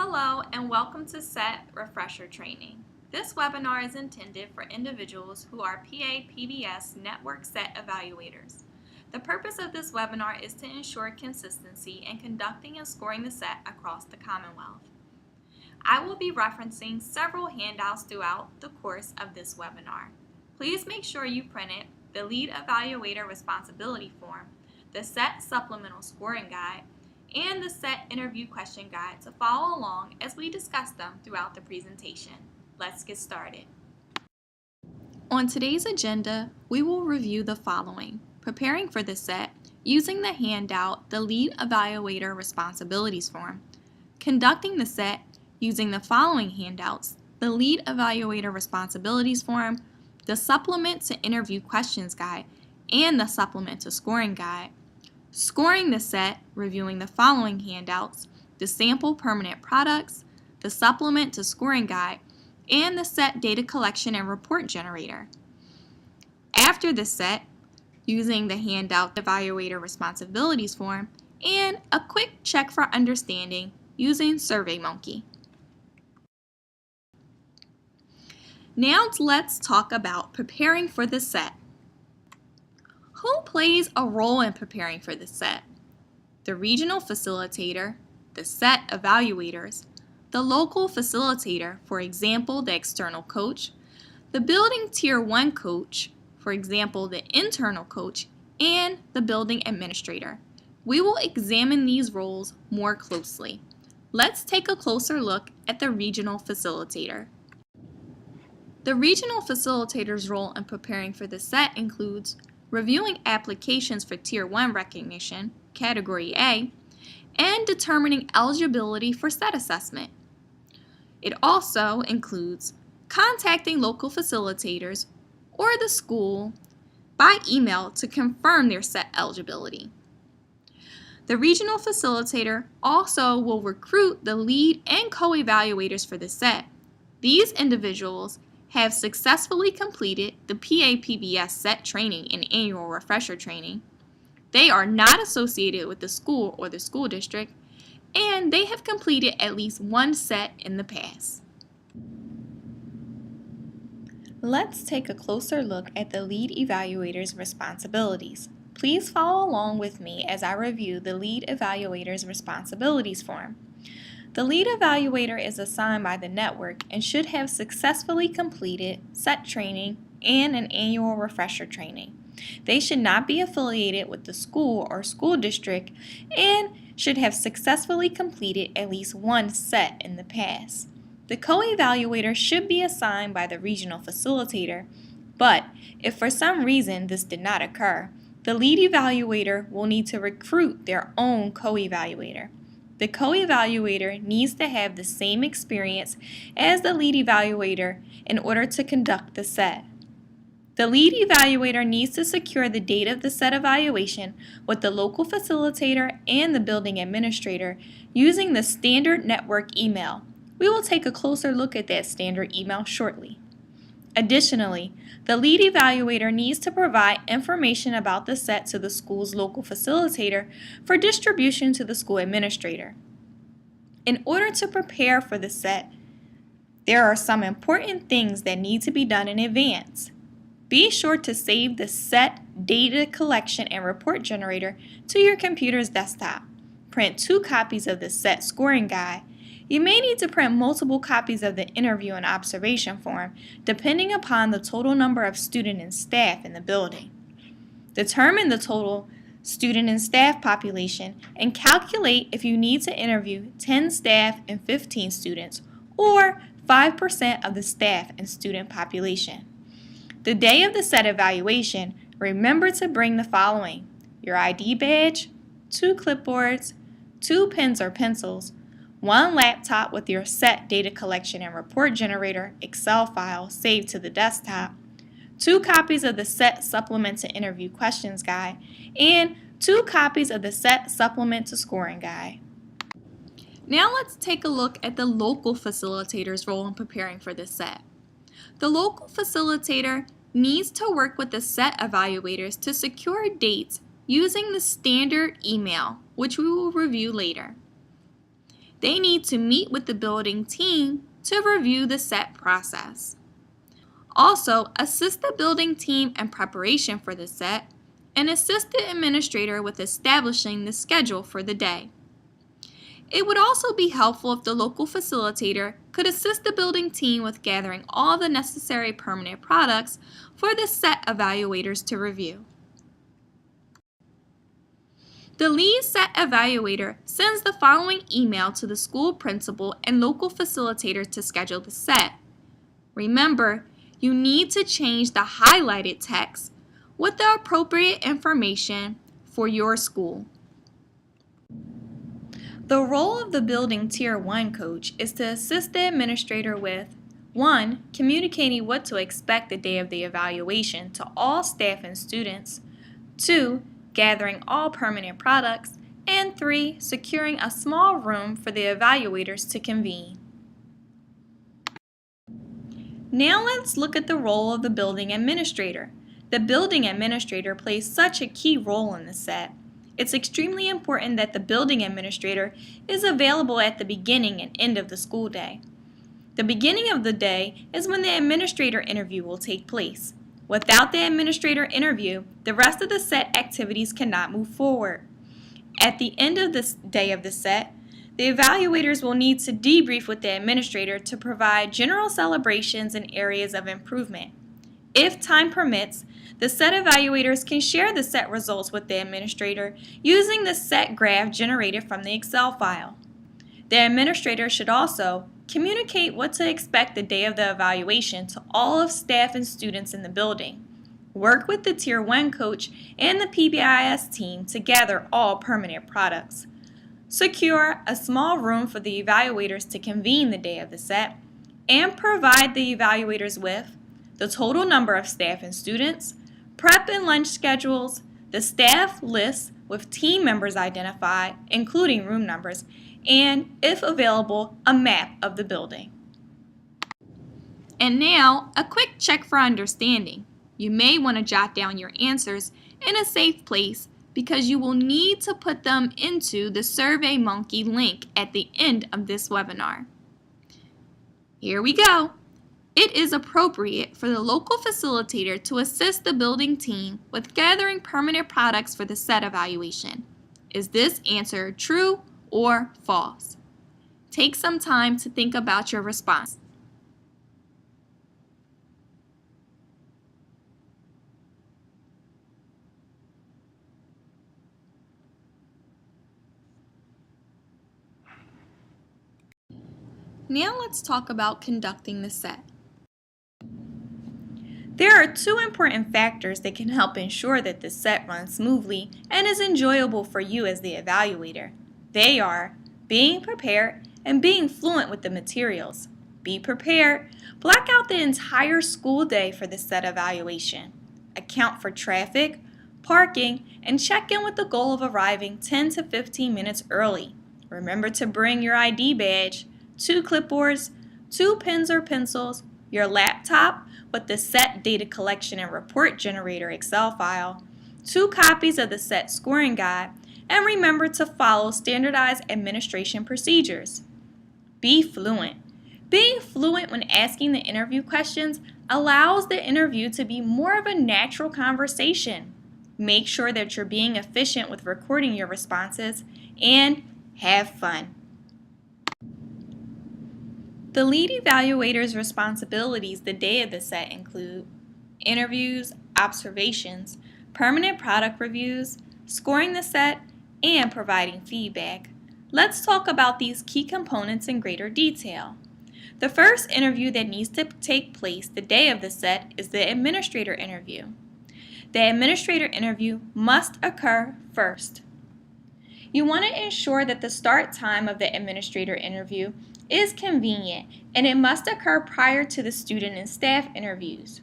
Hello and welcome to SET Refresher Training. This webinar is intended for individuals who are PA-PBS Network SET evaluators. The purpose of this webinar is to ensure consistency in conducting and scoring the SET across the Commonwealth. I will be referencing several handouts throughout the course of this webinar. Please make sure you printed the Lead Evaluator Responsibility Form, the SET Supplemental Scoring Guide, and the SET Interview Question Guide to follow along as we discuss them throughout the presentation. Let's get started. On today's agenda, we will review the following: preparing for the SET using the handout, the Lead Evaluator Responsibilities Form, conducting the SET using the following handouts, the Lead Evaluator Responsibilities Form, the Supplement to Interview Questions Guide, and the Supplement to Scoring Guide, scoring the SET, reviewing the following handouts, the Sample Permanent Products, the Supplement to Scoring Guide, and the SET Data Collection and Report Generator. After the SET, using the handout Evaluator Responsibilities Form, and a quick check for understanding using SurveyMonkey. Now let's talk about preparing for the SET. Who plays a role in preparing for the SET? The regional facilitator, the SET evaluators, the local facilitator, for example, the external coach, the building Tier 1 coach, for example, the internal coach, and the building administrator. We will examine these roles more closely. Let's take a closer look at the regional facilitator. The regional facilitator's role in preparing for the SET includes reviewing applications for Tier 1 recognition, Category A, and determining eligibility for SET assessment. It also includes contacting local facilitators or the school by email to confirm their SET eligibility. The regional facilitator also will recruit the lead and co-evaluators for the SET. These individuals have successfully completed the PA-PBS SET training and annual refresher training. They are not associated with the school or the school district, and they have completed at least one SET in the past. Let's take a closer look at the lead evaluator's responsibilities. Please follow along with me as I review the lead evaluator's responsibilities form. The lead evaluator is assigned by the network and should have successfully completed SET training and an annual refresher training. They should not be affiliated with the school or school district and should have successfully completed at least one SET in the past. The co-evaluator should be assigned by the regional facilitator, but if for some reason this did not occur, the lead evaluator will need to recruit their own co-evaluator. The co-evaluator needs to have the same experience as the lead evaluator in order to conduct the SET. The lead evaluator needs to secure the date of the SET evaluation with the local facilitator and the building administrator using the standard network email. We will take a closer look at that standard email shortly. Additionally, the lead evaluator needs to provide information about the SET to the school's local facilitator for distribution to the school administrator. In order to prepare for the SET, there are some important things that need to be done in advance. Be sure to save the SET Data Collection and Report Generator to your computer's desktop. Print 2 copies of the SET Scoring Guide. You may need to print multiple copies of the interview and observation form, depending upon the total number of student and staff in the building. Determine the total student and staff population and calculate if you need to interview 10 staff and 15 students, or 5% of the staff and student population. The day of the SET evaluation, remember to bring the following: your ID badge, 2 clipboards, 2 pens or pencils, 1 laptop with your SET Data Collection and Report Generator Excel file saved to the desktop, 2 copies of the SET Supplement to Interview Questions Guide, and 2 copies of the SET Supplement to Scoring Guide. Now let's take a look at the local facilitator's role in preparing for the SET. The local facilitator needs to work with the SET evaluators to secure dates using the standard email, which we will review later. They need to meet with the building team to review the set process. Also, assist the building team in preparation for the set and assist the administrator with establishing the schedule for the day. It would also be helpful if the local facilitator could assist the building team with gathering all the necessary permanent products for the set evaluators to review. The lead set evaluator sends the following email to the school principal and local facilitator to schedule the set. Remember, you need to change the highlighted text with the appropriate information for your school. The role of the building Tier 1 coach is to assist the administrator with 1. Communicating what to expect the day of the evaluation to all staff and students, 2. Gathering all permanent products, and 3. Securing a small room for the evaluators to convene. Now let's look at the role of the building administrator. The building administrator plays such a key role in the set. It's extremely important that the building administrator is available at the beginning and end of the school day. The beginning of the day is when the administrator interview will take place. Without the administrator interview, the rest of the set activities cannot move forward. At the end of the day of the set, the evaluators will need to debrief with the administrator to provide general celebrations and areas of improvement. If time permits, the set evaluators can share the set results with the administrator using the set graph generated from the Excel file. The administrator should also communicate what to expect the day of the evaluation to all of staff and students in the building. Work with the Tier 1 coach and the PBIS team to gather all permanent products. Secure a small room for the evaluators to convene the day of the set, and provide the evaluators with the total number of staff and students, prep and lunch schedules, the staff list with team members identified, including room numbers, and, if available, a map of the building. And now, a quick check for understanding. You may want to jot down your answers in a safe place because you will need to put them into the SurveyMonkey link at the end of this webinar. Here we go. It is appropriate for the local facilitator to assist the building team with gathering permanent products for the set evaluation. Is this answer true or false? Take some time to think about your response. Now let's talk about conducting the set. There are two important factors that can help ensure that the set runs smoothly and is enjoyable for you as the evaluator. They are being prepared and being fluent with the materials. Be prepared. Block out the entire school day for the set evaluation. Account for traffic, parking, and check in with the goal of arriving 10 to 15 minutes early. Remember to bring your ID badge, 2 clipboards, 2 pens or pencils, your laptop with the set data collection and report generator Excel file, 2 copies of the set scoring guide, and remember to follow standardized administration procedures. Be fluent. Being fluent when asking the interview questions allows the interview to be more of a natural conversation. Make sure that you're being efficient with recording your responses and have fun. The lead evaluator's responsibilities the day of the set include interviews, observations, permanent product reviews, scoring the set, and providing feedback. Let's talk about these key components in greater detail. The first interview that needs to take place the day of the set is the administrator interview. The administrator interview must occur first. You want to ensure that the start time of the administrator interview is convenient, and it must occur prior to the student and staff interviews.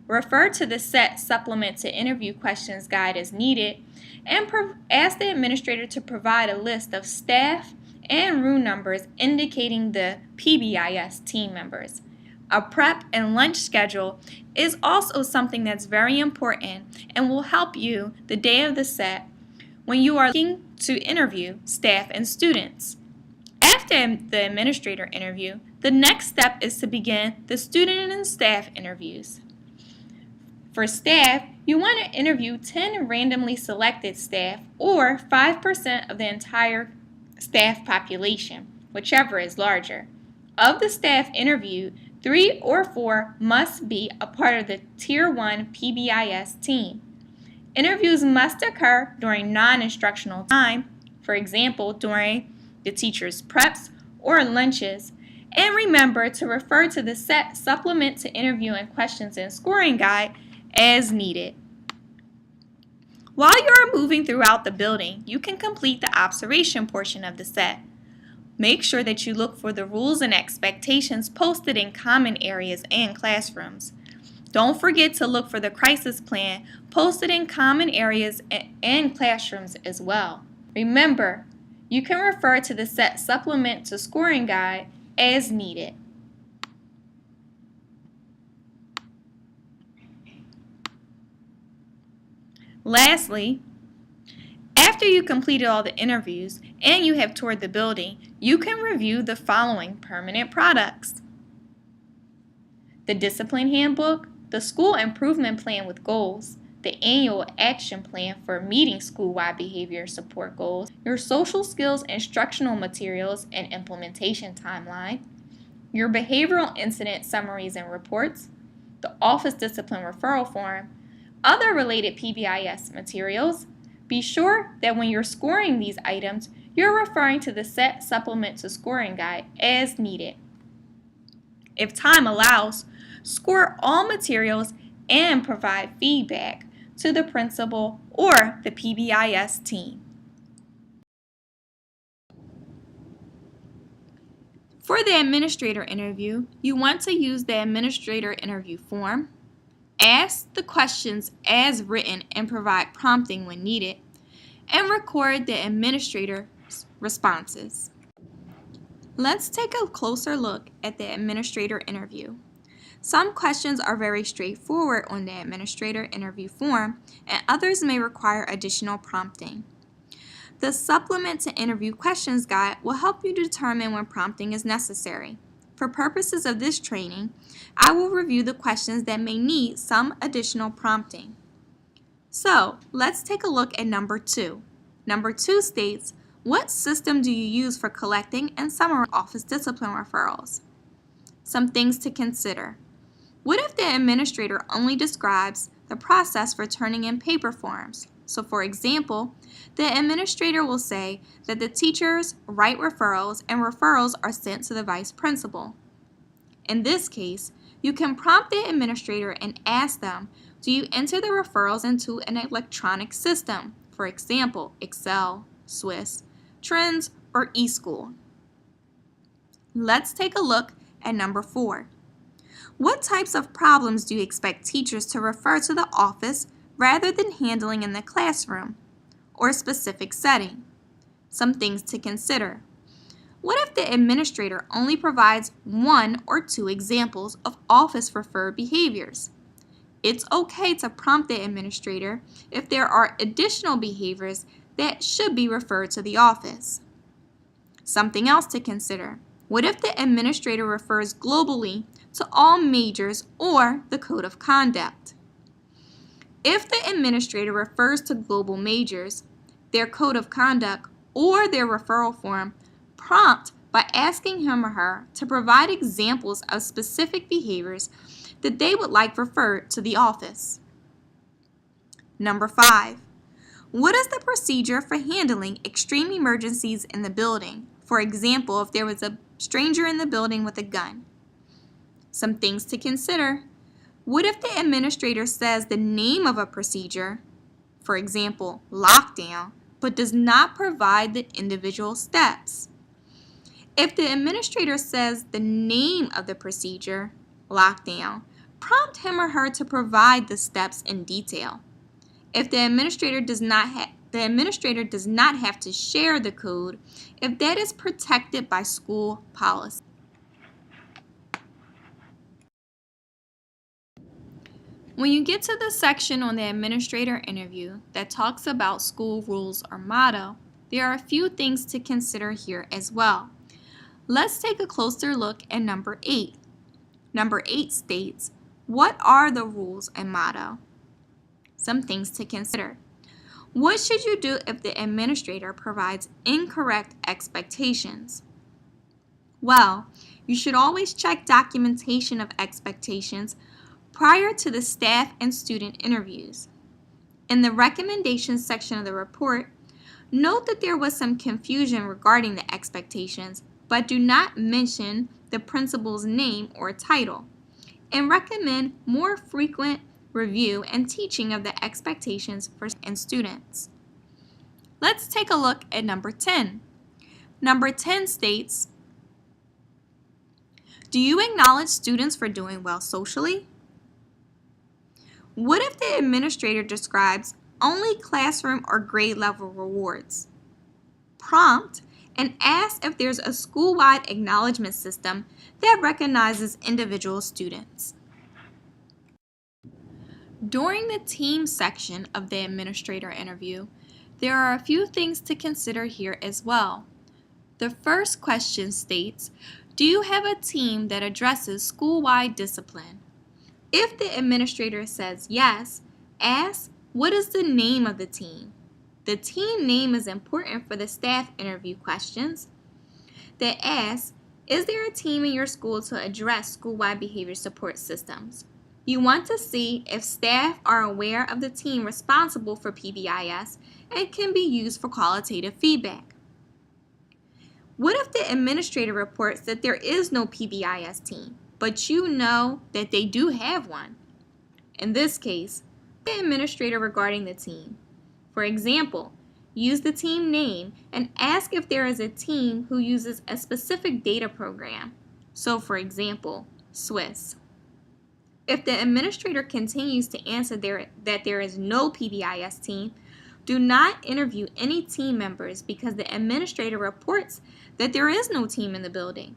Refer to the set supplement to interview questions guide as needed, and ask the administrator to provide a list of staff and room numbers indicating the PBIS team members. A prep and lunch schedule is also something that's very important and will help you the day of the set when you are looking to interview staff and students. After After the administrator interview, the next step is to begin the student and staff interviews. For staff, you want to interview 10 randomly selected staff or 5% of the entire staff population, whichever is larger. Of the staff interviewed, 3 or 4 must be a part of the Tier 1 PBIS team. Interviews must occur during non-instructional time, for example, during the teacher's preps or lunches, and remember to refer to the set supplement to interview and questions and scoring guide as needed. While you are moving throughout the building, you can complete the observation portion of the set. Make sure that you look for the rules and expectations posted in common areas and classrooms. Don't forget to look for the crisis plan posted in common areas and classrooms as well. Remember, you can refer to the set supplement to scoring guide as needed. Lastly, after you completed all the interviews and you have toured the building, you can review the following permanent products: the Discipline Handbook, the School Improvement Plan with Goals, the Annual Action Plan for meeting school-wide behavior support goals, your Social Skills Instructional Materials and Implementation Timeline, your Behavioral Incident Summaries and Reports, the Office Discipline Referral Form, other related PBIS materials. Be sure that when you're scoring these items, you're referring to the set supplement to scoring guide as needed. If time allows, score all materials and provide feedback to the principal or the PBIS team. For the administrator interview, you want to use the administrator interview form, ask the questions as written and provide prompting when needed, and record the administrator's responses. Let's take a closer look at the administrator interview. Some questions are very straightforward on the administrator interview form, and others may require additional prompting. The Supplement to Interview Questions Guide will help you determine when prompting is necessary. For purposes of this training, I will review the questions that may need some additional prompting. So, let's take a look at number 2. Number 2 states, what system do you use for collecting and summarizing office discipline referrals? Some things to consider. What if the administrator only describes the process for turning in paper forms? So for example, the administrator will say that the teachers write referrals and referrals are sent to the vice principal. In this case, you can prompt the administrator and ask them, do you enter the referrals into an electronic system? For example, Excel, Swiss, Trends, or eSchool. Let's take a look at number 4. What types of problems do you expect teachers to refer to the office rather than handling in the classroom or a specific setting? Some things to consider. What if the administrator only provides 1 or 2 examples of office-referred behaviors? It's okay to prompt the administrator if there are additional behaviors that should be referred to the office. Something else to consider. What if the administrator refers globally to all majors or the code of conduct? If the administrator refers to global majors, their code of conduct, or their referral form, prompt by asking him or her to provide examples of specific behaviors that they would like referred to the office. Number 5. What is the procedure for handling extreme emergencies in the building? For example, if there was a stranger in the building with a gun. Some things to consider. What if the administrator says the name of a procedure, for example, lockdown, but does not provide the individual steps? If the administrator says the name of the procedure, lockdown, prompt him or her to provide the steps in detail. If the administrator does not have to share the code if that is protected by school policy. When you get to the section on the administrator interview that talks about school rules or motto, there are a few things to consider here as well. Let's take a closer look at number 8. Number 8 states, what are the rules and motto? Some things to consider. What should you do if the administrator provides incorrect expectations? Well, you should always check documentation of expectations prior to the staff and student interviews. In the recommendations section of the report, note that there was some confusion regarding the expectations, but do not mention the principal's name or title, and recommend more frequent review and teaching of the expectations for students. Let's take a look at number 10. Number 10 states, do you acknowledge students for doing well socially? What if the administrator describes only classroom or grade level rewards? Prompt and ask if there's a school-wide acknowledgement system that recognizes individual students. During the team section of the administrator interview, there are a few things to consider here as well. The first question states, do you have a team that addresses school-wide discipline? If the administrator says yes, ask, what is the name of the team? The team name is important for the staff interview questions that ask, is there a team in your school to address school-wide behavior support systems? You want to see if staff are aware of the team responsible for PBIS and can be used for qualitative feedback. What if the administrator reports that there is no PBIS team, but you know that they do have one? In this case, the administrator regarding the team. For example, use the team name and ask if there is a team who uses a specific data program. So for example, Swiss. If the administrator continues to answer that there is no PBIS team, do not interview any team members because the administrator reports that there is no team in the building.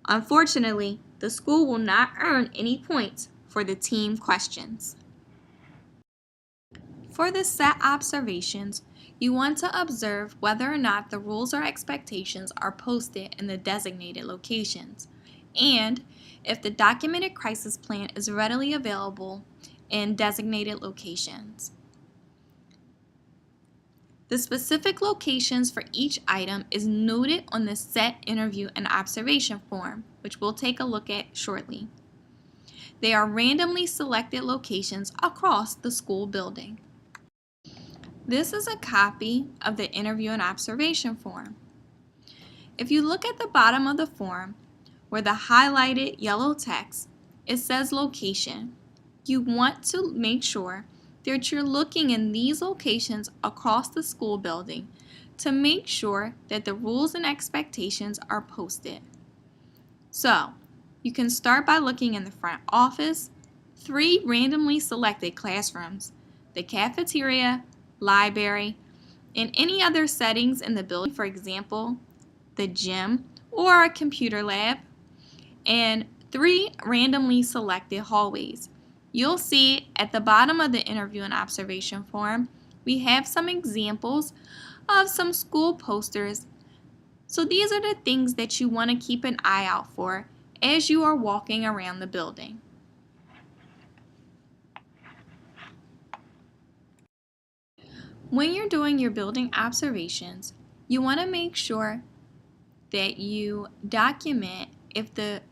Unfortunately, the school will not earn any points for the team questions. For the set observations, you want to observe whether or not the rules or expectations are posted in the designated locations, and if the documented crisis plan is readily available in designated locations. The specific locations for each item is noted on the set interview and observation form, which we'll take a look at shortly. They are randomly selected locations across the school building. This is a copy of the interview and observation form. If you look at the bottom of the form, where the highlighted yellow text, it says location. You want to make sure that you're looking in these locations across the school building to make sure that the rules and expectations are posted. So, you can start by looking in the front office, 3 randomly selected classrooms, the cafeteria, library, and any other settings in the building, for example, the gym or a computer lab, and 3 randomly selected hallways. You'll see at the bottom of the interview and observation form, we have some examples of some school posters. So these are the things that you want to keep an eye out for as you are walking around the building. When you're doing your building observations, you want to make sure that you document if the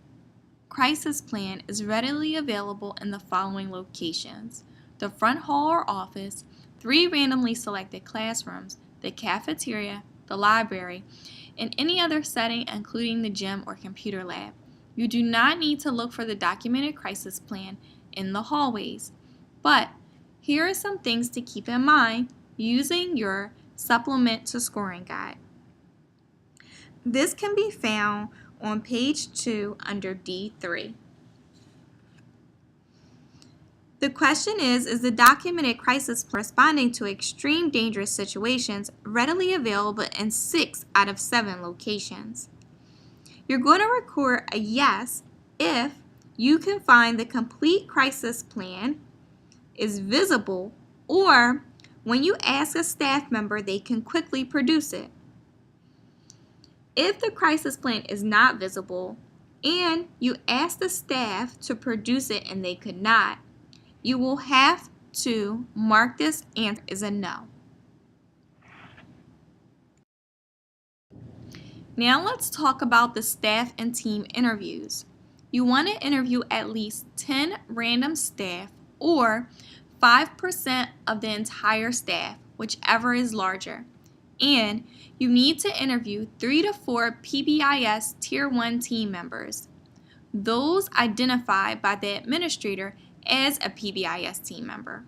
crisis plan is readily available in the following locations: the front hall or office, 3 randomly selected classrooms, the cafeteria, the library, and any other setting including the gym or computer lab. You do not need to look for the documented crisis plan in the hallways, but here are some things to keep in mind using your supplement to scoring guide. This can be found on page 2 under D3. The question is the documented crisis plan responding to extreme dangerous situations readily available in 6 out of 7 locations? You're going to record a yes if you can find the complete crisis plan is visible, or when you ask a staff member, they can quickly produce it. If the crisis plan is not visible and you ask the staff to produce it and they could not, you will have to mark this answer as a no. Now let's talk about the staff and team interviews. You want to interview at least 10 random staff or 5% of the entire staff, whichever is larger. And you need to interview 3 to 4 PBIS Tier 1 team members, those identified by the administrator as a PBIS team member.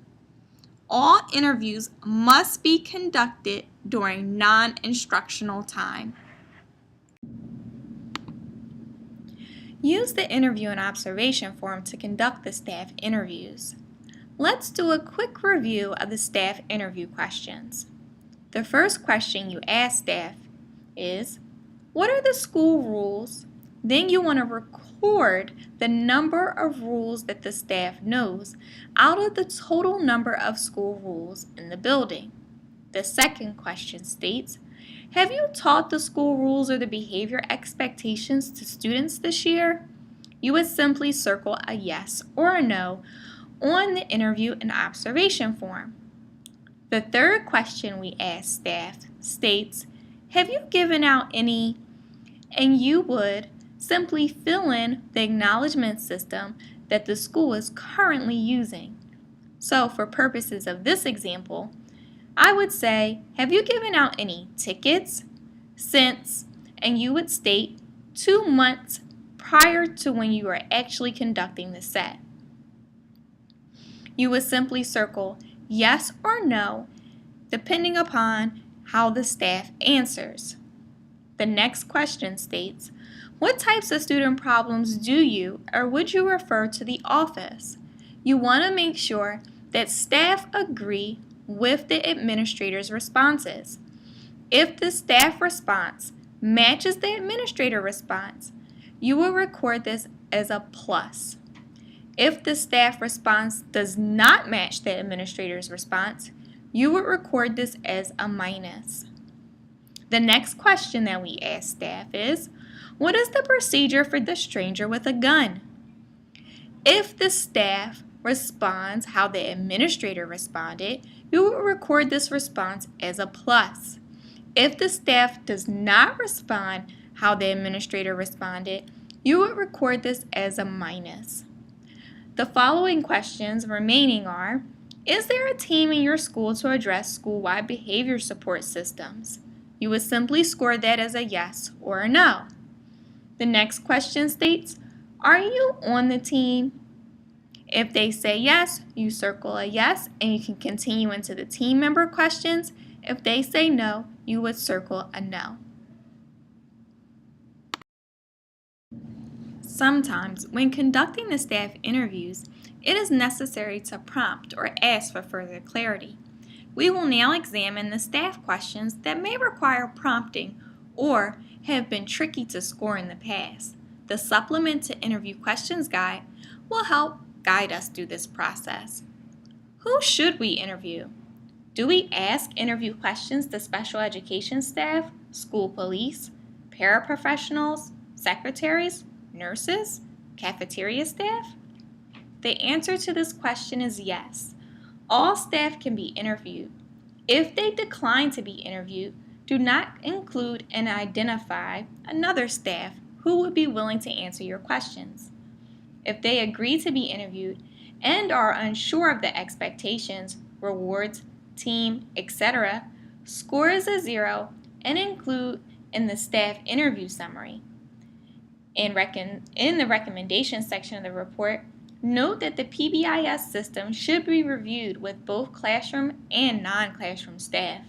All interviews must be conducted during non-instructional time. Use the interview and observation form to conduct the staff interviews. Let's do a quick review of the staff interview questions. The first question you ask staff is, what are the school rules? Then you want to record the number of rules that the staff knows out of the total number of school rules in the building. The second question states, have you taught the school rules or the behavior expectations to students this year? You would simply circle a yes or a no on the interview and observation form. The third question we ask staff states, have you given out any? And you would simply fill in the acknowledgement system that the school is currently using. So for purposes of this example, I would say, have you given out any tickets since, and you would state 2 months prior to when you are actually conducting the set. You would simply circle yes or no, depending upon how the staff answers. The next question states, what types of student problems do you or would you refer to the office? You want to make sure that staff agree with the administrator's responses. If the staff response matches the administrator response, you will record this as a plus. If the staff response does not match the administrator's response, you would record this as a minus. The next question that we ask staff is, what is the procedure for the stranger with a gun? If the staff responds how the administrator responded, you will record this response as a plus. If the staff does not respond how the administrator responded, you would record this as a minus. The following questions remaining are, is there a team in your school to address school-wide behavior support systems? You would simply score that as a yes or a no. The next question states, are you on the team? If they say yes, you circle a yes and you can continue into the team member questions. If they say no, you would circle a no. Sometimes, when conducting the staff interviews, it is necessary to prompt or ask for further clarity. We will now examine the staff questions that may require prompting or have been tricky to score in the past. The Supplement to Interview Questions Guide will help guide us through this process. Who should we interview? Do we ask interview questions to special education staff, school police, paraprofessionals, secretaries, nurses, cafeteria staff? The answer to this question is yes. All staff can be interviewed. If they decline to be interviewed, do not include and identify another staff who would be willing to answer your questions. If they agree to be interviewed and are unsure of the expectations, rewards, team, etc., score is a 0 and include in the staff interview summary. In the recommendation section of the report, note that the PBIS system should be reviewed with both classroom and non-classroom staff.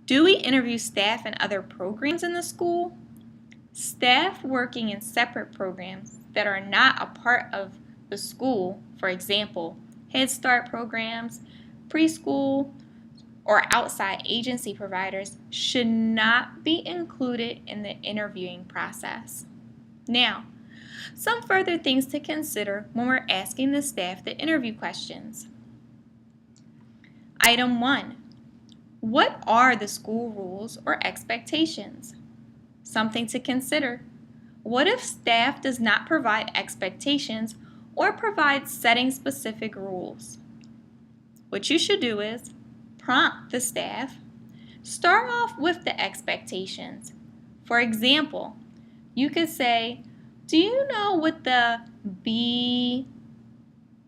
Do we interview staff in other programs in the school? Staff working in separate programs that are not a part of the school, for example, Head Start programs, preschool, or outside agency providers, should not be included in the interviewing process. Now, some further things to consider when we're asking the staff the interview questions. Item 1. What are the school rules or expectations? Something to consider. What if staff does not provide expectations or provide setting specific rules? What you should do is prompt the staff. Start off with the expectations. For example, you could say, do you know what the B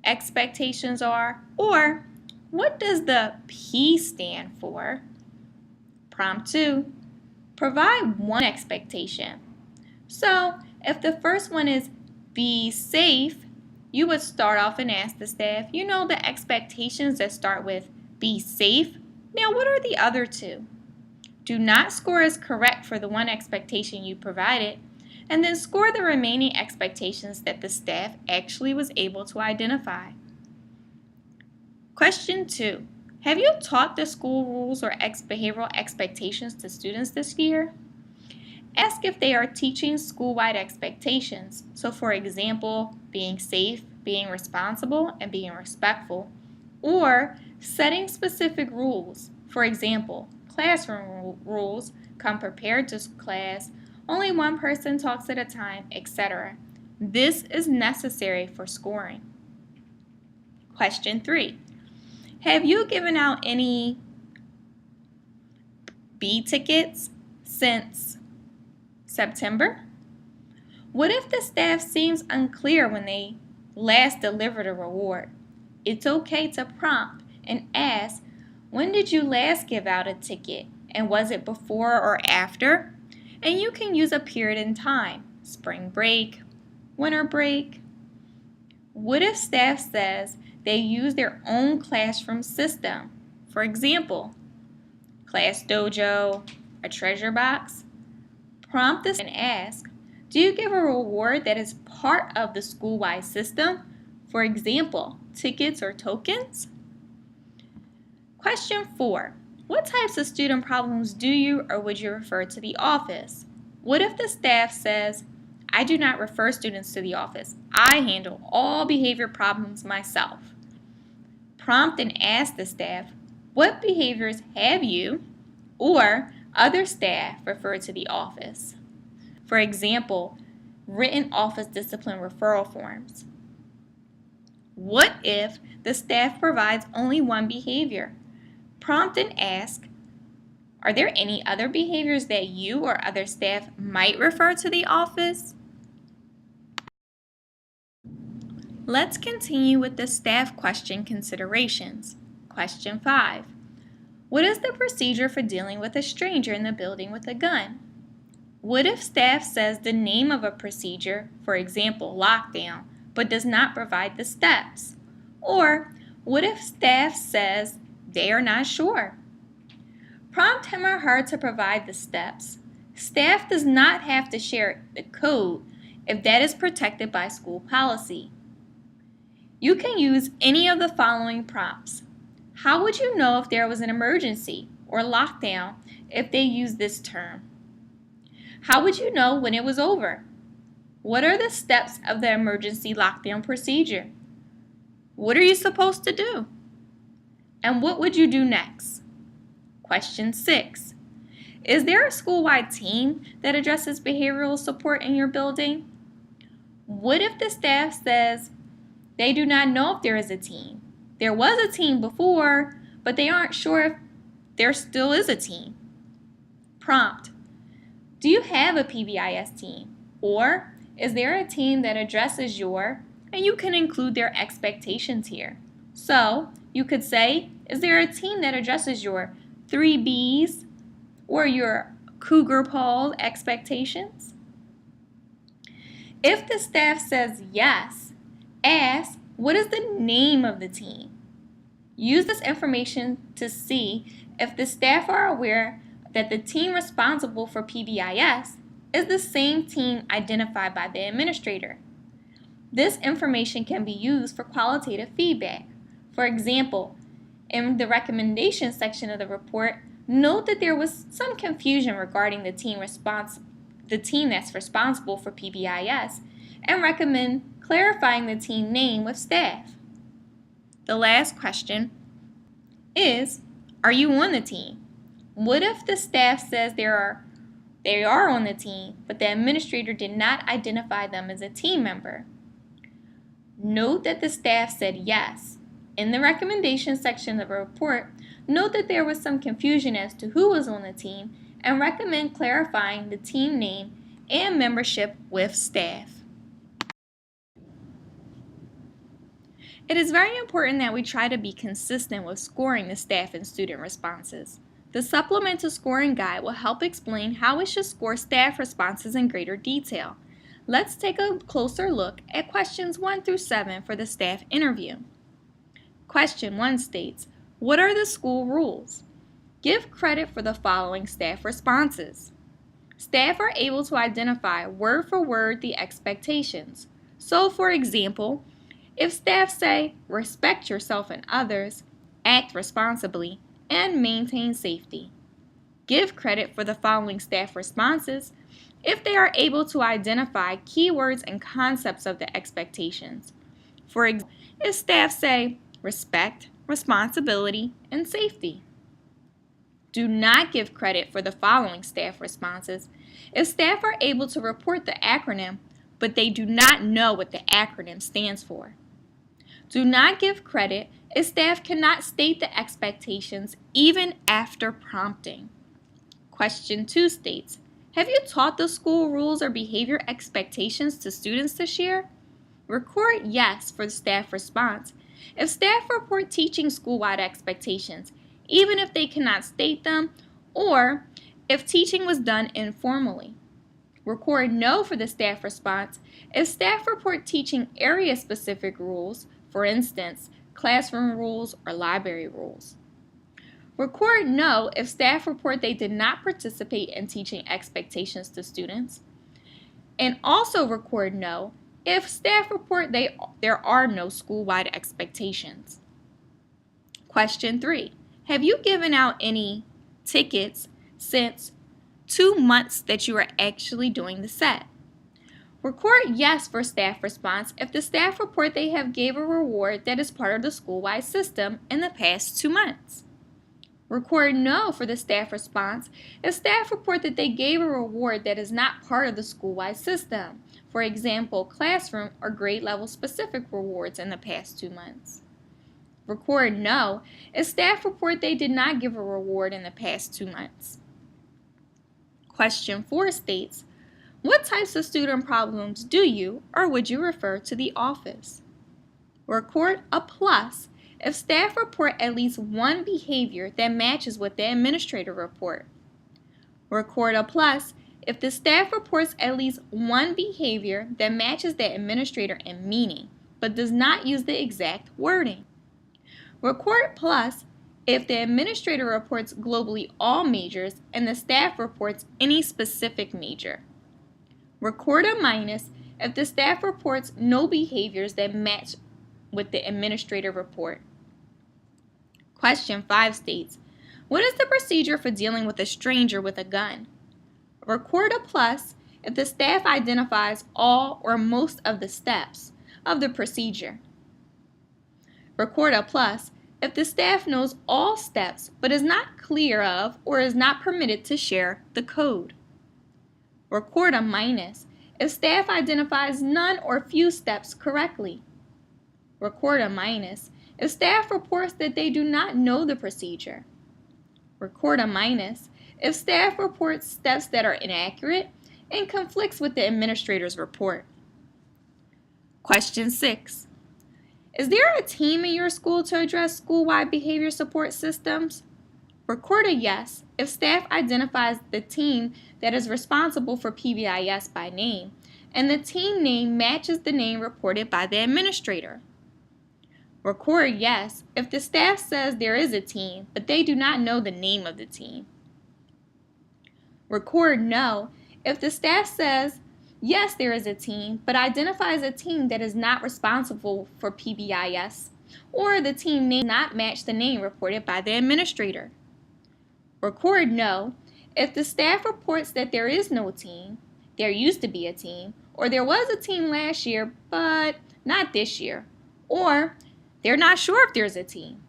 expectations are? Or what does the P stand for? Prompt 2. Provide one expectation. So if the first one is be safe, you would start off and ask the staff, you know the expectations that start with be safe? Now what are the other two? Do not score as correct for the one expectation you provided, and then score the remaining expectations that the staff actually was able to identify. Question 2. Have you taught the school rules or behavioral expectations to students this year? Ask if they are teaching school-wide expectations. So for example, being safe, being responsible, and being respectful. Or setting specific rules. For example, classroom rules, come prepared to class, only one person talks at a time, etc. This is necessary for scoring. Question 3. Have you given out any B tickets since September? What if the staff seems unclear when they last delivered a reward? It's okay to prompt and ask, when did you last give out a ticket? And was it before or after? And you can use a period in time, spring break, winter break. What if staff says they use their own classroom system? For example, Class Dojo, a treasure box. Prompt this and ask, do you give a reward that is part of the school-wide system? For example, tickets or tokens? Question 4. What types of student problems do you or would you refer to the office? What if the staff says, I do not refer students to the office. I handle all behavior problems myself. Prompt and ask the staff, what behaviors have you or other staff referred to the office? For example, written office discipline referral forms. What if the staff provides only one behavior? Prompt and ask, are there any other behaviors that you or other staff might refer to the office? Let's continue with the staff question considerations. Question 5. What is the procedure for dealing with a stranger in the building with a gun? What if staff says the name of a procedure, for example, lockdown, but does not provide the steps? Or what if staff says they are not sure? Prompt him or her to provide the steps. Staff does not have to share the code if that is protected by school policy. You can use any of the following prompts. How would you know if there was an emergency or lockdown if they use this term? How would you know when it was over? What are the steps of the emergency lockdown procedure? What are you supposed to do? And what would you do next? Question 6. Is there a school-wide team that addresses behavioral support in your building? What if the staff says they do not know if there is a team? There was a team before, but they aren't sure if there still is a team. Prompt. Do you have a PBIS team? Or is there a team that addresses your, and you can include their expectations here. So you could say, is there a team that addresses your 3Bs or your Cougar Paws expectations? If the staff says yes, ask, what is the name of the team? Use this information to see if the staff are aware that the team responsible for PBIS is the same team identified by the administrator. This information can be used for qualitative feedback. For example, in the recommendation section of the report, note that there was some confusion regarding the team that's responsible for PBIS, and recommend clarifying the team name with staff. The last question is, are you on the team? What if the staff says there are They are on the team, but the administrator did not identify them as a team member. Note that the staff said yes. In the recommendation section of the report, note that there was some confusion as to who was on the team and recommend clarifying the team name and membership with staff. It is very important that we try to be consistent with scoring the staff and student responses. The supplemental scoring guide will help explain how we should score staff responses in greater detail. Let's take a closer look at questions 1 through 7 for the staff interview. Question 1 states, what are the school rules? Give credit for the following staff responses. Staff are able to identify word for word the expectations. So, for example, if staff say, respect yourself and others, act responsibly, and maintain safety. Give credit for the following staff responses if they are able to identify keywords and concepts of the expectations. For example, if staff say respect, responsibility, and safety. Do not give credit for the following staff responses if staff are able to report the acronym, but they do not know what the acronym stands for. Do not give credit if staff cannot state the expectations even after prompting. Question 2 states, have you taught the school rules or behavior expectations to students this year? Record yes for the staff response if staff report teaching school-wide expectations, even if they cannot state them, or if teaching was done informally. Record no for the staff response if staff report teaching area-specific rules, for instance, classroom rules or library rules. Record no if staff report they did not participate in teaching expectations to students. And also record no if staff report there are no school-wide expectations. Question 3. Have you given out any tickets since 2 months that you are actually doing the set? Record yes for staff response if the staff report they have gave a reward that is part of the school-wide system in the past 2 months. Record no for the staff response if staff report that they gave a reward that is not part of the school-wide system, for example, classroom or grade level specific rewards in the past 2 months. Record no if staff report they did not give a reward in the past 2 months. Question 4 states, what types of student problems do you or would you refer to the office? Record a plus if staff report at least one behavior that matches what the administrator report. Record a plus if the staff reports at least one behavior that matches the administrator in meaning, but does not use the exact wording. Record plus if the administrator reports globally all majors and the staff reports any specific major. Record a minus if the staff reports no behaviors that match with the administrator report. Question 5 states, what is the procedure for dealing with a stranger with a gun? Record a plus if the staff identifies all or most of the steps of the procedure. Record a plus if the staff knows all steps but is not clear of or is not permitted to share the code. Record a minus if staff identifies none or few steps correctly. Record a minus if staff reports that they do not know the procedure. Record a minus if staff reports steps that are inaccurate and conflicts with the administrator's report. Question 6. Is there a team in your school to address school-wide behavior support systems? Record a yes if staff identifies the team that is responsible for PBIS by name, and the team name matches the name reported by the administrator. Record yes if the staff says there is a team, but they do not know the name of the team. Record no if the staff says, yes, there is a team, but identifies a team that is not responsible for PBIS, or the team name does not match the name reported by the administrator. Record no if the staff reports that there is no team, there used to be a team, or there was a team last year, but not this year, or they're not sure if there's a team.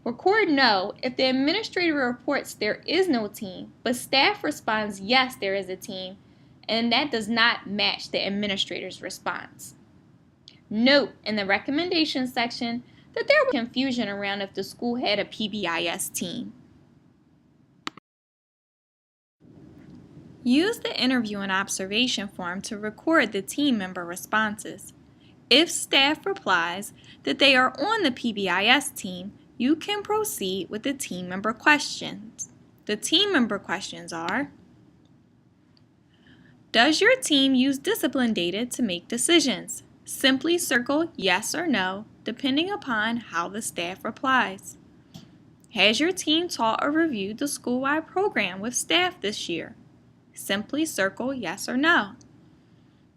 Record no if the administrator reports there is no team, but staff responds yes, there is a team, and that does not match the administrator's response. Note in the recommendation section that there was confusion around if the school had a PBIS team. Use the interview and observation form to record the team member responses. If staff replies that they are on the PBIS team, you can proceed with the team member questions. The team member questions are: does your team use discipline data to make decisions? Simply circle yes or no, depending upon how the staff replies. Has your team taught or reviewed the school-wide program with staff this year? Simply circle yes or no.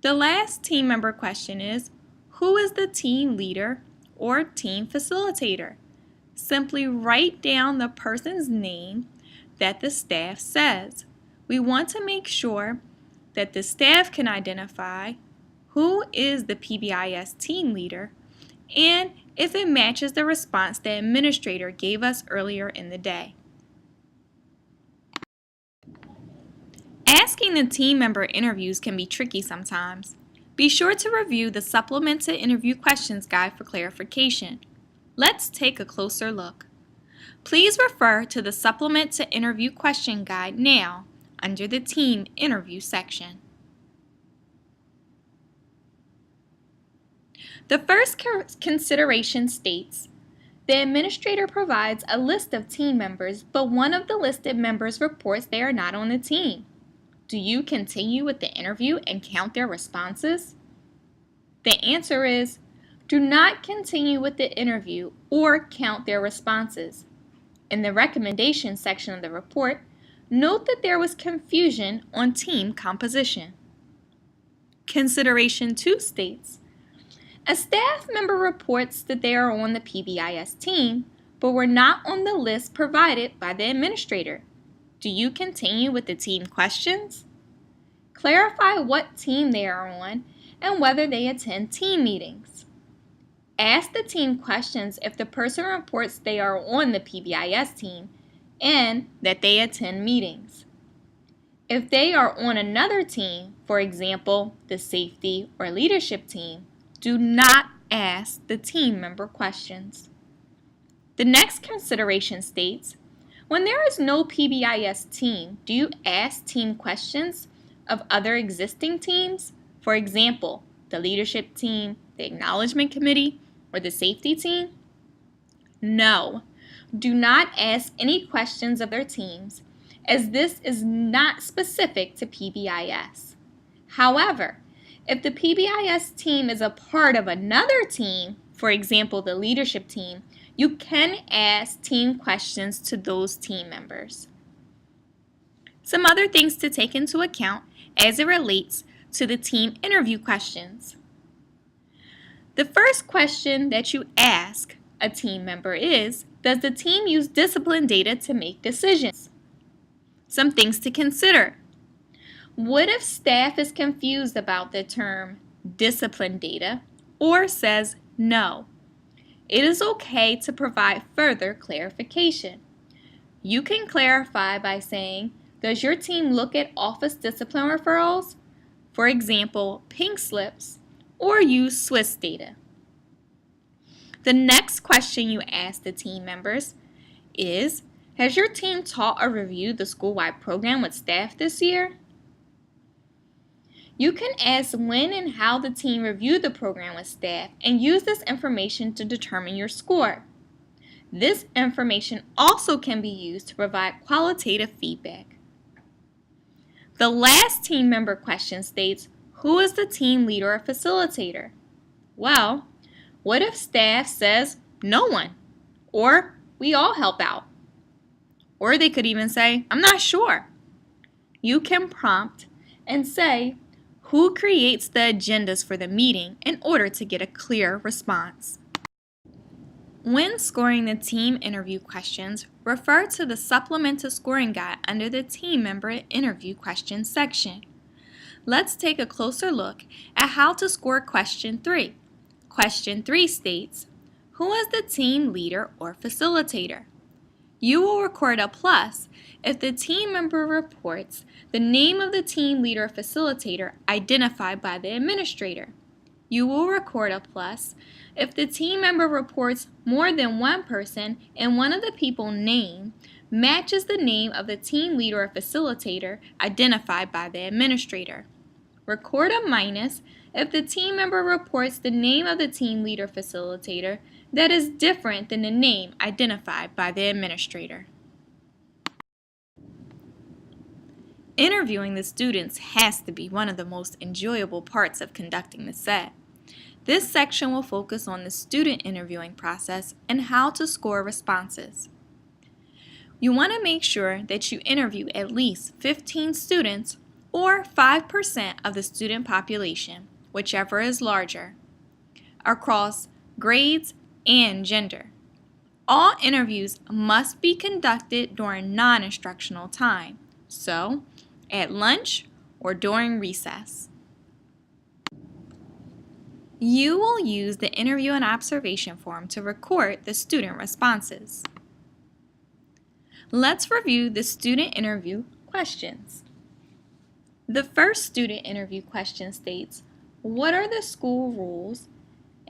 The last team member question is, who is the team leader or team facilitator? Simply write down the person's name that the staff says. We want to make sure that the staff can identify who is the PBIS team leader and if it matches the response the administrator gave us earlier in the day. Asking the team member interviews can be tricky sometimes. Be sure to review the Supplement to Interview Questions Guide for clarification. Let's take a closer look. Please refer to the Supplement to Interview Question Guide now under the Team Interview section. The first consideration states, the administrator provides a list of team members, but one of the listed members reports they are not on the team. Do you continue with the interview and count their responses? The answer is, do not continue with the interview or count their responses. In the recommendation section of the report, note that there was confusion on team composition. Consideration 2 states, a staff member reports that they are on the PBIS team, but were not on the list provided by the administrator. Do you continue with the team questions? Clarify what team they are on and whether they attend team meetings. Ask the team questions if the person reports they are on the PBIS team and that they attend meetings. If they are on another team, for example, the safety or leadership team, do not ask the team member questions. The next consideration states, when there is no PBIS team, do you ask team questions of other existing teams? For example, the leadership team, the acknowledgement committee, or the safety team? No, do not ask any questions of their teams, as this is not specific to PBIS. However, if the PBIS team is a part of another team, for example, the leadership team, you can ask team questions to those team members. Some other things to take into account as it relates to the team interview questions. The first question that you ask a team member is, does the team use discipline data to make decisions? Some things to consider. What if staff is confused about the term discipline data or says no? It is okay to provide further clarification. You can clarify by saying, does your team look at office discipline referrals, for example, pink slips, or use Swiss data? The next question you ask the team members is, has your team taught or reviewed the school-wide program with staff this year? You can ask when and how the team reviewed the program with staff and use this information to determine your score. This information also can be used to provide qualitative feedback. The last team member question states, who is the team leader or facilitator? Well, what if staff says no one, or we all help out? Or they could even say, I'm not sure. You can prompt and say, who creates the agendas for the meeting in order to get a clear response? When scoring the team interview questions, refer to the Supplemental Scoring Guide under the Team Member Interview Questions section. Let's take a closer look at how to score Question 3. Question 3 states, Who is the team leader or facilitator? You will record a plus if the team member reports the name of the team leader or facilitator identified by the administrator. You will record a plus if the team member reports more than one person and one of the people named matches the name of the team leader or facilitator identified by the administrator. Record a minus if the team member reports the name of the team leader facilitator that is different than the name identified by the administrator. Interviewing the students has to be one of the most enjoyable parts of conducting the set. This section will focus on the student interviewing process and how to score responses. You want to make sure that you interview at least 15 students or 5% of the student population, whichever is larger, across grades and gender. All interviews must be conducted during non-instructional time, so at lunch or during recess. You will use the interview and observation form to record the student responses. Let's review the student interview questions. The first student interview question states, what are the school rules?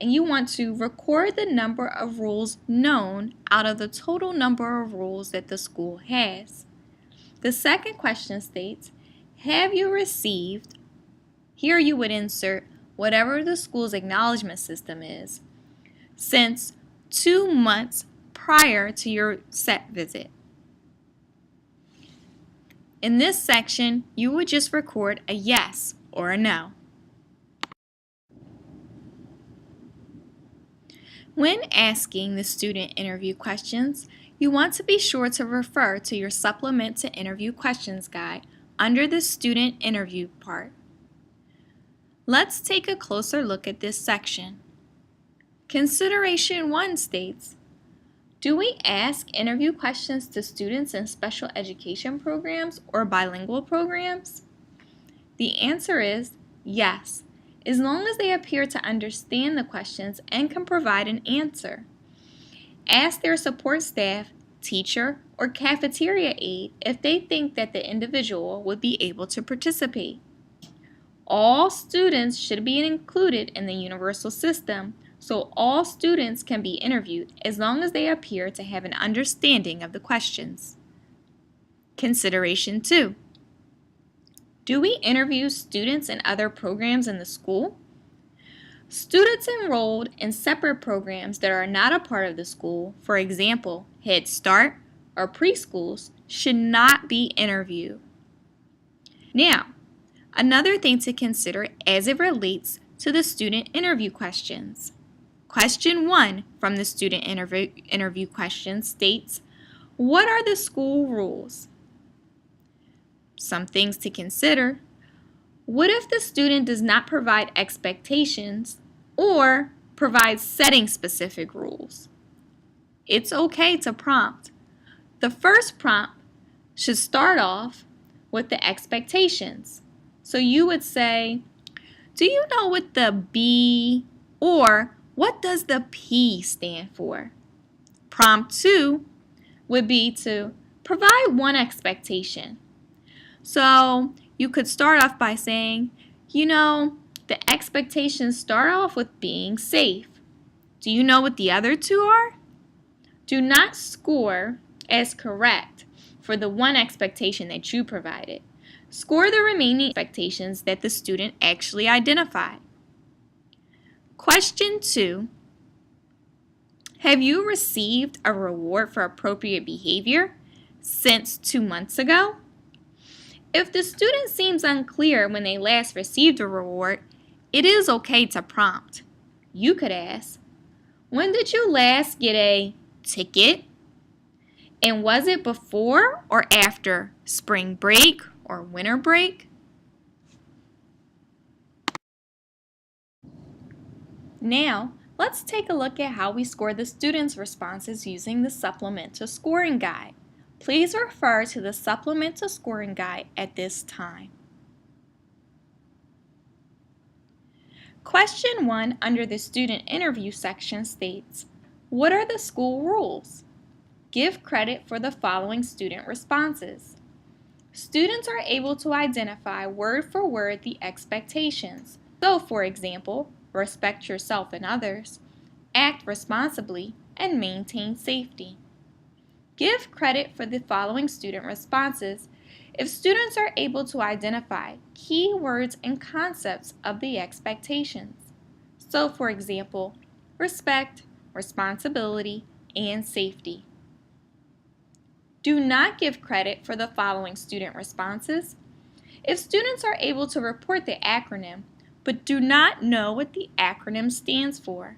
And you want to record the number of rules known out of the total number of rules that the school has. The second question states, have you received, here you would insert whatever the school's acknowledgement system is, since 2 months prior to your set visit. In this section, you would just record a yes or a no. When asking the student interview questions, you want to be sure to refer to your Supplement to Interview Questions guide under the student interview part. Let's take a closer look at this section. Consideration 1 states, do we ask interview questions to students in special education programs or bilingual programs? The answer is yes, as long as they appear to understand the questions and can provide an answer. Ask their support staff, teacher, or cafeteria aide if they think that the individual would be able to participate. All students should be included in the universal system, so all students can be interviewed as long as they appear to have an understanding of the questions. Consideration 2. Do we interview students in other programs in the school? Students enrolled in separate programs that are not a part of the school, for example, Head Start or preschools, should not be interviewed. Now, another thing to consider as it relates to the student interview questions. Question 1 from the student interview question states, what are the school rules? Some things to consider. What if the student does not provide expectations or provide setting-specific rules? It's okay to prompt. The first prompt should start off with the expectations. So you would say, do you know what the B or what does the P stand for? Prompt 2 would be to provide one expectation. So you could start off by saying, you know, the expectations start off with being safe. Do you know what the other two are? Do not score as correct for the one expectation that you provided. Score the remaining expectations that the student actually identified. Question 2. Have you received a reward for appropriate behavior since 2 months ago? If the student seems unclear when they last received a reward, it is okay to prompt. You could ask, when did you last get a ticket? And was it before or after spring break or winter break? Now, let's take a look at how we score the students' responses using the Supplement to Scoring Guide. Please refer to the Supplement to Scoring Guide at this time. Question 1 under the student interview section states, What are the school rules? Give credit for the following student responses. Students are able to identify word for word the expectations. So, for example, respect yourself and others, act responsibly, and maintain safety. Give credit for the following student responses if students are able to identify key words and concepts of the expectations. So, for example, respect, responsibility, and safety. Do not give credit for the following student responses if students are able to report the acronym but do not know what the acronym stands for.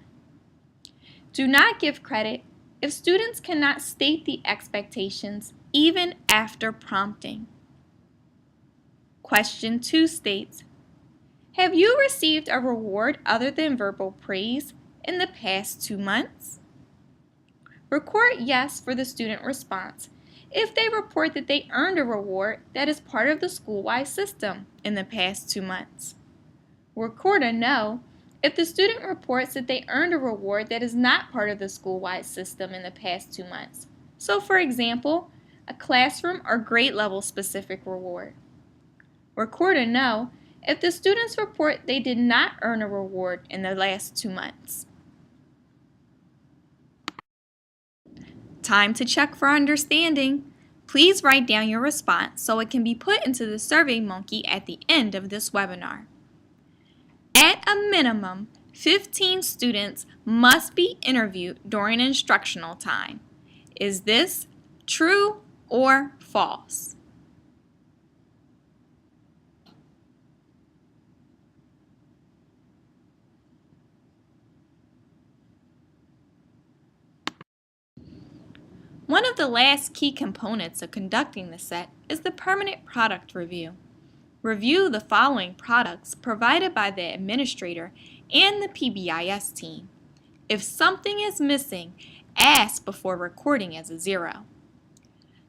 Do not give credit if students cannot state the expectations even after prompting. Question 2 states, have you received a reward other than verbal praise in the past 2 months? Record yes for the student response if they report that they earned a reward that is part of the school-wide system in the past 2 months. Record a no if the student reports that they earned a reward that is not part of the school-wide system in the past 2 months. So, for example, a classroom or grade level specific reward. Record a no if the students report they did not earn a reward in the last 2 months. Time to check for understanding. Please write down your response so it can be put into the SurveyMonkey at the end of this webinar. At a minimum, 15 students must be interviewed during instructional time. Is this true or false? One of the last key components of conducting the set is the permanent product review. Review the following products provided by the administrator and the PBIS team. If something is missing, ask before recording as a 0.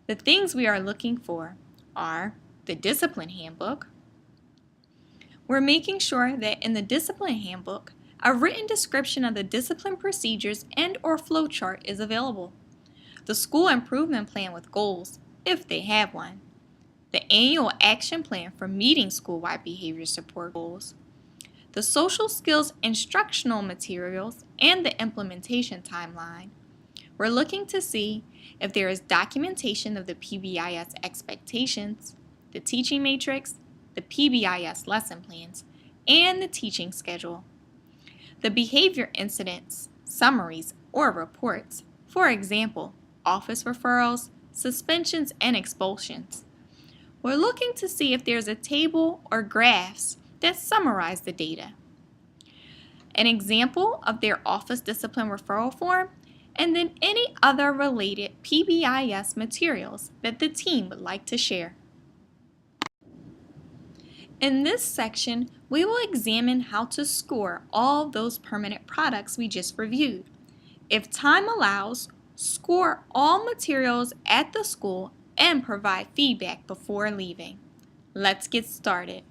The things we are looking for are the discipline handbook. We're making sure that in the discipline handbook, a written description of the discipline procedures and/or flowchart is available. The school improvement plan with goals, if they have one. The annual action plan for meeting school-wide behavior support goals. The social skills instructional materials and the implementation timeline. We're looking to see if there is documentation of the PBIS expectations, the teaching matrix, the PBIS lesson plans, and the teaching schedule. The behavior incidents, summaries, or reports, for example, office referrals, suspensions, and expulsions. We're looking to see if there's a table or graphs that summarize the data. An example of their office discipline referral form, and then any other related PBIS materials that the team would like to share. In this section, we will examine how to score all those permanent products we just reviewed. If time allows, score all materials at the school and provide feedback before leaving. Let's get started.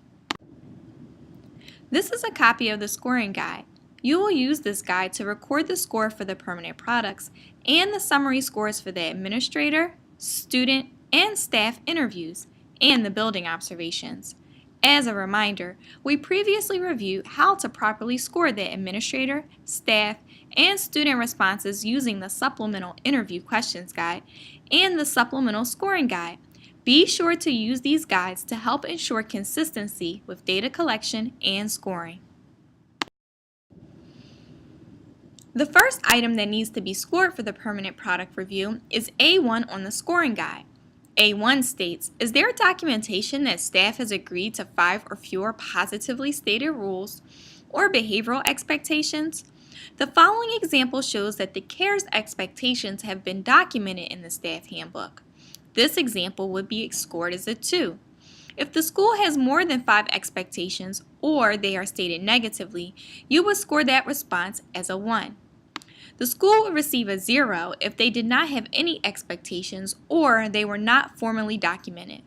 This is a copy of the scoring guide. You will use this guide to record the score for the permanent products and the summary scores for the administrator, student, and staff interviews, and the building observations. As a reminder, we previously reviewed how to properly score the administrator, staff, and student responses using the supplemental interview questions guide and the supplemental scoring guide. Be sure to use these guides to help ensure consistency with data collection and scoring. The first item that needs to be scored for the permanent product review is A1 on the scoring guide. A1 states, is there documentation that staff has agreed to 5 or fewer positively stated rules or behavioral expectations? The following example shows that the CARES expectations have been documented in the staff handbook. This example would be scored as a 2. If the school has more than 5 expectations or they are stated negatively, you would score that response as a 1. The school would receive a 0 if they did not have any expectations or they were not formally documented.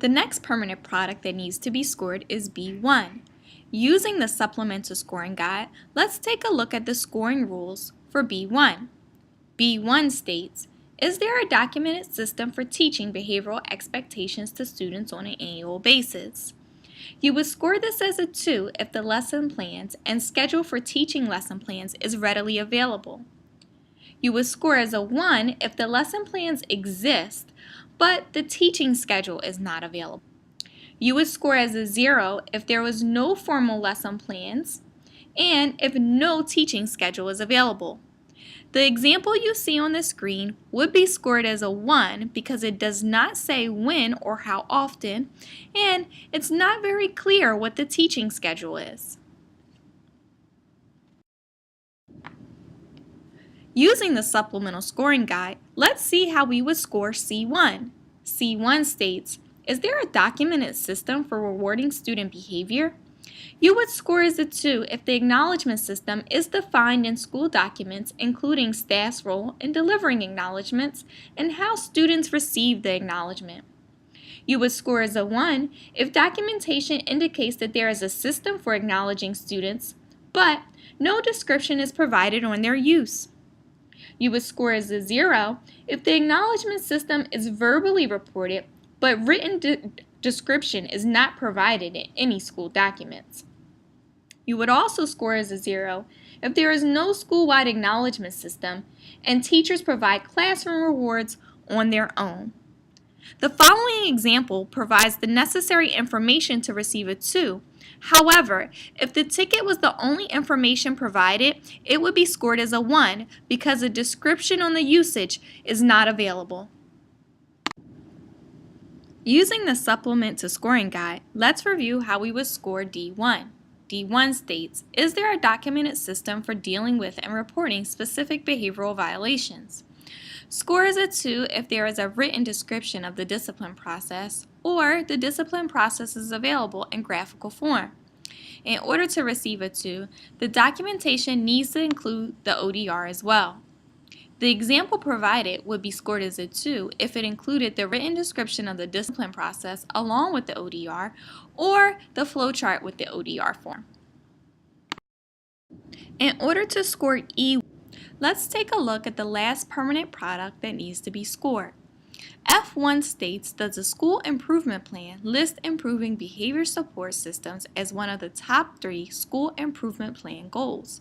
The next permanent product that needs to be scored is B1. Using the supplemental scoring guide, let's take a look at the scoring rules for B1. B1 states, is there a documented system for teaching behavioral expectations to students on an annual basis? You would score this as a 2 if the lesson plans and schedule for teaching lesson plans is readily available. You would score as a 1 if the lesson plans exist, but the teaching schedule is not available. You would score as a 0 if there was no formal lesson plans and if no teaching schedule is available. The example you see on the screen would be scored as a 1 because it does not say when or how often, and it's not very clear what the teaching schedule is. Using the supplemental scoring guide, let's see how we would score C1. C1 states, is there a documented system for rewarding student behavior? You would score as a 2 if the acknowledgement system is defined in school documents, including staff's role in delivering acknowledgements and how students receive the acknowledgement. You would score as a 1 if documentation indicates that there is a system for acknowledging students, but no description is provided on their use. You would score as a 0 if the acknowledgement system is verbally reported, but written description is not provided in any school documents. You would also score as a 0 if there is no school-wide acknowledgement system and teachers provide classroom rewards on their own. The following example provides the necessary information to receive a 2. However, if the ticket was the only information provided, it would be scored as a 1 because a description on the usage is not available. Using the supplement to scoring guide, let's review how we would score D1. D1 states, is there a documented system for dealing with and reporting specific behavioral violations? Score is a 2 if there is a written description of the discipline process or the discipline process is available in graphical form. In order to receive a 2, the documentation needs to include the ODR as well. The example provided would be scored as a 2 if it included the written description of the discipline process along with the ODR or the flowchart with the ODR form. In order to score E, let's take a look at the last permanent product that needs to be scored. F1 states, does the school improvement plan list improving behavior support systems as one of the top 3 school improvement plan goals?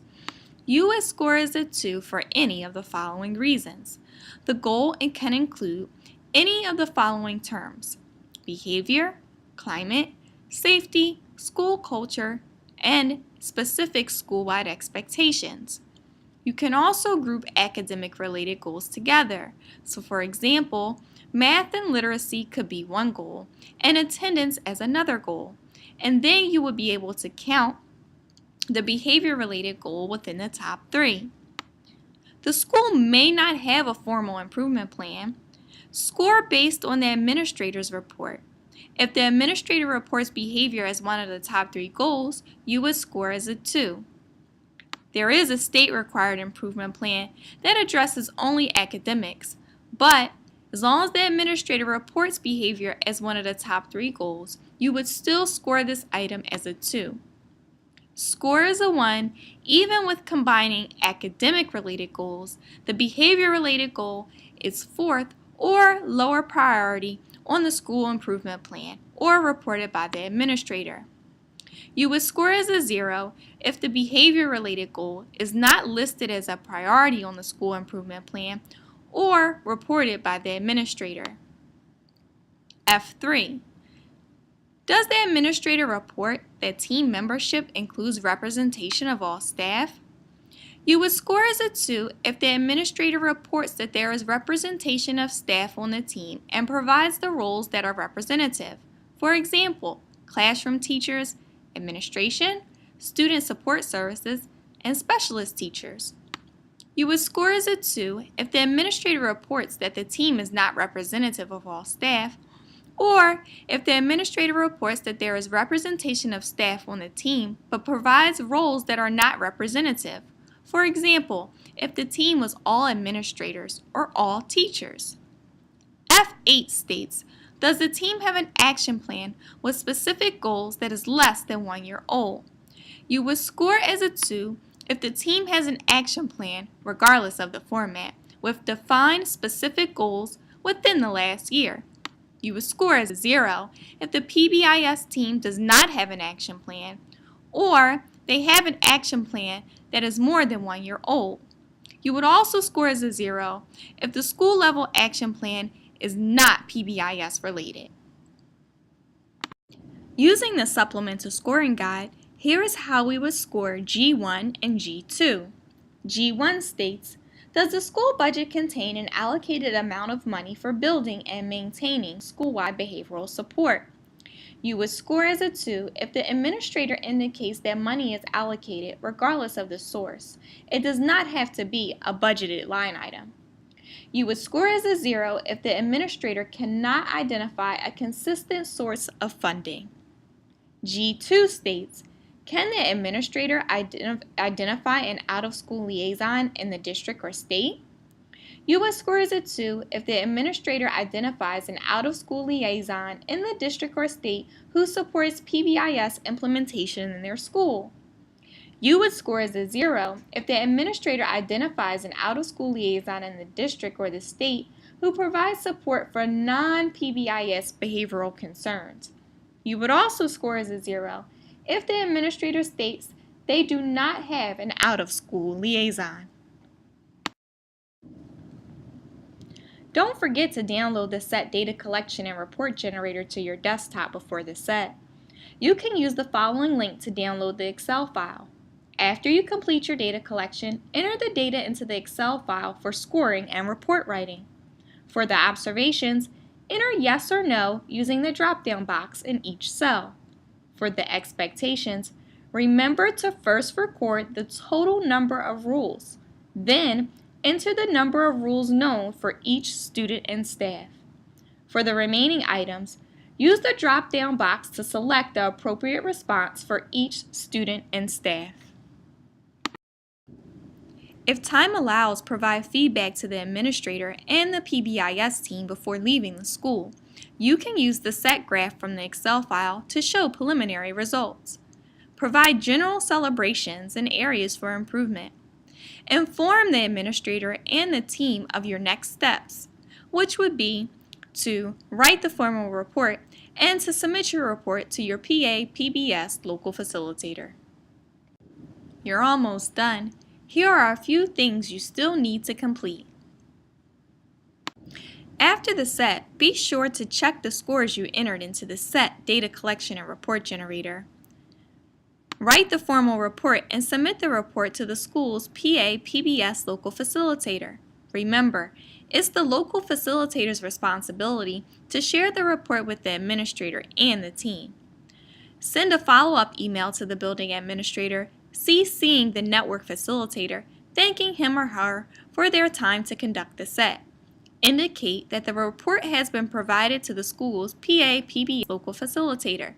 You would score as a 2 for any of the following reasons. The goal can include any of the following terms: behavior, climate, safety, school culture, and specific school-wide expectations. You can also group academic-related goals together. So for example, math and literacy could be one goal, and attendance as another goal. And then you would be able to count the behavior-related goal within the top 3. The school may not have a formal improvement plan. Score based on the administrator's report. If the administrator reports behavior as one of the top 3 goals, you would score as a 2. There is a state-required improvement plan that addresses only academics, but as long as the administrator reports behavior as one of the top 3 goals, you would still score this item as a 2. Score is a 1 even with combining academic-related goals. The behavior-related goal is 4th or lower priority on the school improvement plan or reported by the administrator. You would score as a 0 if the behavior-related goal is not listed as a priority on the school improvement plan or reported by the administrator. F3. Does the administrator report that team membership includes representation of all staff? You would score as a 2 if the administrator reports that there is representation of staff on the team and provides the roles that are representative. For example, classroom teachers, administration, student support services, and specialist teachers. You would score as a 2 if the administrator reports that the team is not representative of all staff, or if the administrator reports that there is representation of staff on the team but provides roles that are not representative. For example, if the team was all administrators or all teachers. F8 states, does the team have an action plan with specific goals that is less than 1 year old? You would score as a 2 if the team has an action plan, regardless of the format, with defined specific goals within the last year. You would score as a 0 if the PBIS team does not have an action plan, or they have an action plan that is more than 1 year old. You would also score as a 0 if the school level action plan is not PBIS related. Using the supplemental scoring guide, here is how we would score G1 and G2. G1 states, does the school budget contain an allocated amount of money for building and maintaining school-wide behavioral support? You would score as a 2 if the administrator indicates that money is allocated regardless of the source. It does not have to be a budgeted line item. You would score as a 0 if the administrator cannot identify a consistent source of funding. G2 states, can the administrator identify an out-of-school liaison in the district or state? You would score as a 2 if the administrator identifies an out-of-school liaison in the district or state who supports PBIS implementation in their school. You would score as a 0 if the administrator identifies an out-of-school liaison in the district or the state who provides support for non-PBIS behavioral concerns. You would also score as a 0 if the administrator states they do not have an out-of-school liaison. Don't forget to download the SET data collection and report generator to your desktop before the SET. You can use the following link to download the Excel file. After you complete your data collection, enter the data into the Excel file for scoring and report writing. For the observations, enter yes or no using the drop-down box in each cell. For the expectations, remember to first record the total number of rules, then enter the number of rules known for each student and staff. For the remaining items, use the drop-down box to select the appropriate response for each student and staff. If time allows, provide feedback to the administrator and the PBIS team before leaving the school. You can use the set graph from the Excel file to show preliminary results. Provide general celebrations and areas for improvement. Inform the administrator and the team of your next steps, which would be to write the formal report and to submit your report to your PA/PBS local facilitator. You're almost done. Here are a few things you still need to complete. After the SET, be sure to check the scores you entered into the SET data collection and report generator. Write the formal report and submit the report to the school's PA/PBS local facilitator. Remember, it's the local facilitator's responsibility to share the report with the administrator and the team. Send a follow-up email to the building administrator, CCing the network facilitator, thanking him or her for their time to conduct the SET. Indicate that the report has been provided to the school's PA/PBS local facilitator.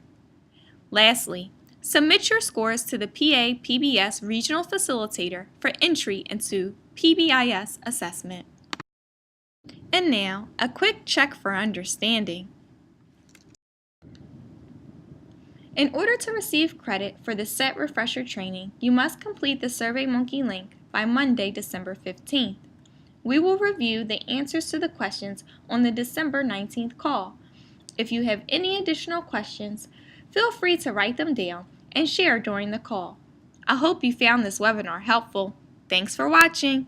Lastly, submit your scores to the PA/PBS regional facilitator for entry into PBIS assessment. And now, a quick check for understanding. In order to receive credit for the SET refresher training, you must complete the SurveyMonkey link by Monday, December 15th. We will review the answers to the questions on the December 19th call. If you have any additional questions, feel free to write them down and share during the call. I hope you found this webinar helpful. Thanks for watching.